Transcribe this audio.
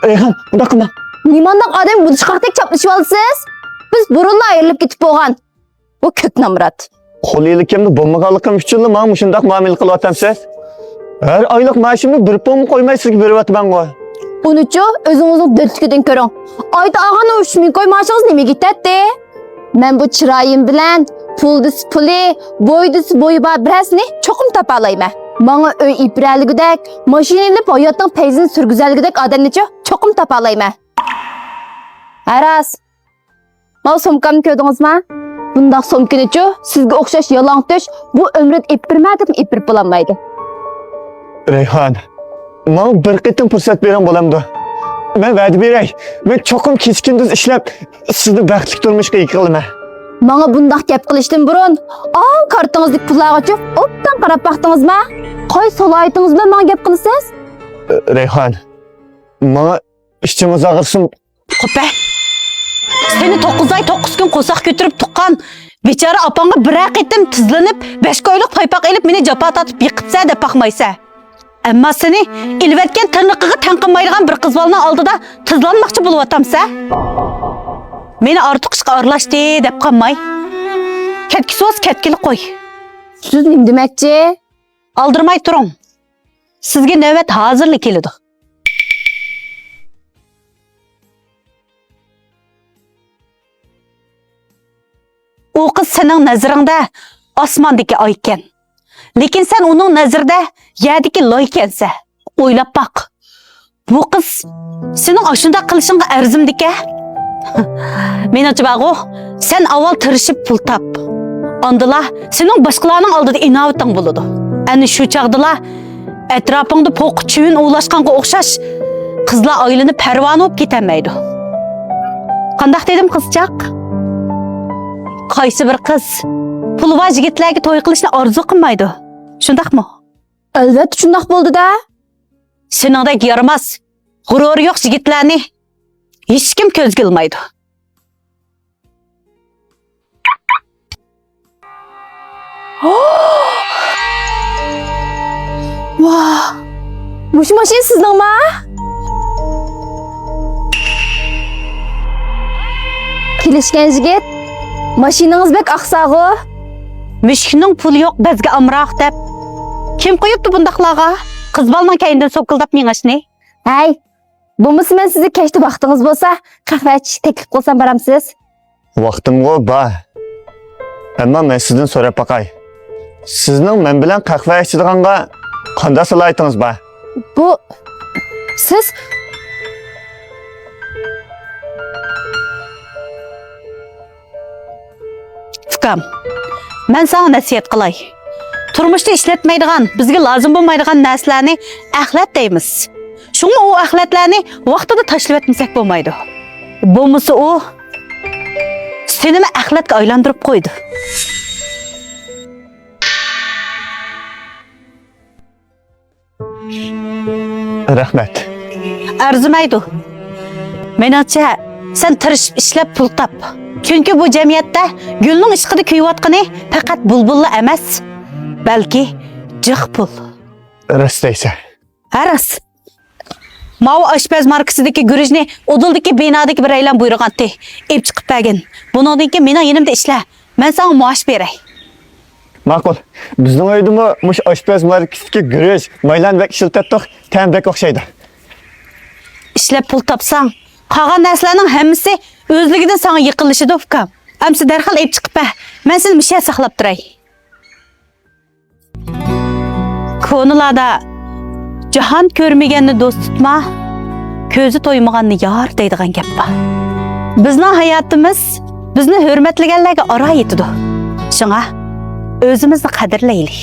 Reyhan, bunda kılma. Nimandak adam bu dışkaktek çaplaşıp alısız? Biz burunla ayrılıp gitip boğan. Bu kök namrat. Qo'liylikimni bo'lmaganligim uchun men shundoq muomala qilyapsiz. Har oylik maoshimni bir pom qo'ymay sizga beryapman-ku. Unuchu özünüzün dörtlüküden körün. Ayda ağanı 3000 koy maaşınız neme gittetti? Men bu çırayım bilen puldus puli, boydus boyu birazını çokum tapalayım. Bana öy iprəligidek, maşineli hayatın peyzini sürgüzelgidek adamlıca çokum tapalayım. Aras, mal somkamı köydünüz mü? Bundak somkiniço sizge okşaş yalan töş bu ömret ipirmedim ipirip bulamaydı. Reyhan, men bir qitim fursat bergan bo'lamdi. Men va'da beray. Men cho'qim keskinduz ishlab sizni baxtli turmushga ega qilaman. Bana bundak gap qilishdan burun, kartınızlık pullarga çok optan qarab baxtыңызma. Qoy solaytınız bilan bana gap qilasiz? Reyhan, men ishimiz og'irsin. Qo'pa. Seni 9 ay 9 gün qo'saq götürüp tuqqan bechora opangga bir qitim tizlanib 5 oylik paypoq elib meni japa tatib yiqitsa deb baqmaysa. Amma seni ilvetken tırnıqıga tanqinmaydigan bir qiz bolani oldida tizlanmoqchi bo'lib atamsa. Meni ortiq ishga aralashdi deb qolmay. Ketkisiz ketkili qo'y. Siz nim demekçi? Aldırmay turing. Sizga navbat hozirlik keladi. O kız senin nazaringda osmondagi oy ekan. Lekin sen onun nazarida yerdagi loy ekansan. O'ylab baq. Bu qiz sening ashunda qilishingga arzimdiki? Menimcha bag'o, sen avval tirishib pul tap. Ondala sening boshqalarning oldida inovating bo'ladi. Ani shu chaqdala atrofingda po'q chuvin o'lashqanga o'xshash qizlar oilani parvon olib ketamaydi. Qandaq dedim qizchaq? Qaysi bir qiz pulvoj yigitlarga to'y qilishni orzu qilmaydi. Shundaqmi? Albatta shundaq bo'ldi-da. Seningdek yaramas, g'ururi yo'q yigitlarni hech kim ko'zga ilmaydi. Vah! Mush mashin sizningmi? Kelishgan yigit, mashinangiz bek aqsag'i. Mushukning puli yo'q, bizga amroq deb. Kim qo'yibdi bundaqlarga? Qiz bolaning kaynidan so'kildab mengashni. Hay, bo'lmasa men sizni kechda vaqtingiz bo'lsa, qahva ichish taklif qilsam baramsiz? Vaqtim-ku bor. Ammo men sizdan so'rab baqay. Sizning men bilan qahva ichadiganga qanday salohiyatıngiz bor? Bu siz Ukam, men sana nasihat qilay. Turmushda ishlatmaydigan, bizga lozim bo'lmaydigan narsalarni axlat deymiz. Shunga o axlatlarni vaqtida tashlab etmasak bo'lmaydi. Bo'lmasa u seni axlatga aylantirib qo'ydi. Rahmat. Arzimaydi. Menimcha, sen tirishib ishlab pul tap. Chunki bu jamiyatda gulning ishqida kuyayotgani faqat bulbullar emas, balki jiq pul. Rastaysa. Aras. Mau oshpaz markasidagi guruchni Odildagi binodagi bir aylan buyurg'anti. Ep chiqib bergin. Bundan keyin meni yonimda ishla. Men senga maosh beray. Ma'qul. Bizning uydami mush oshpaz markasidagi guruch, maylan va ishlatdik, tambak o'xshaydi. Ishlab pul topsang, qolgan narsalarning hammasi o'zligidan senga yiqilishidi ukam. Amsi darhol ep chiqib ber. Men seni misha saqlab turay. Konularda jahon ko'rmaganni do'st tutma, ko'zi to'ymaganni yor deydigan gap bor. Bizning hayotimiz bizni hurmatlaganlarga aro yetadi. Shunga o'zimizni qadrlaylik.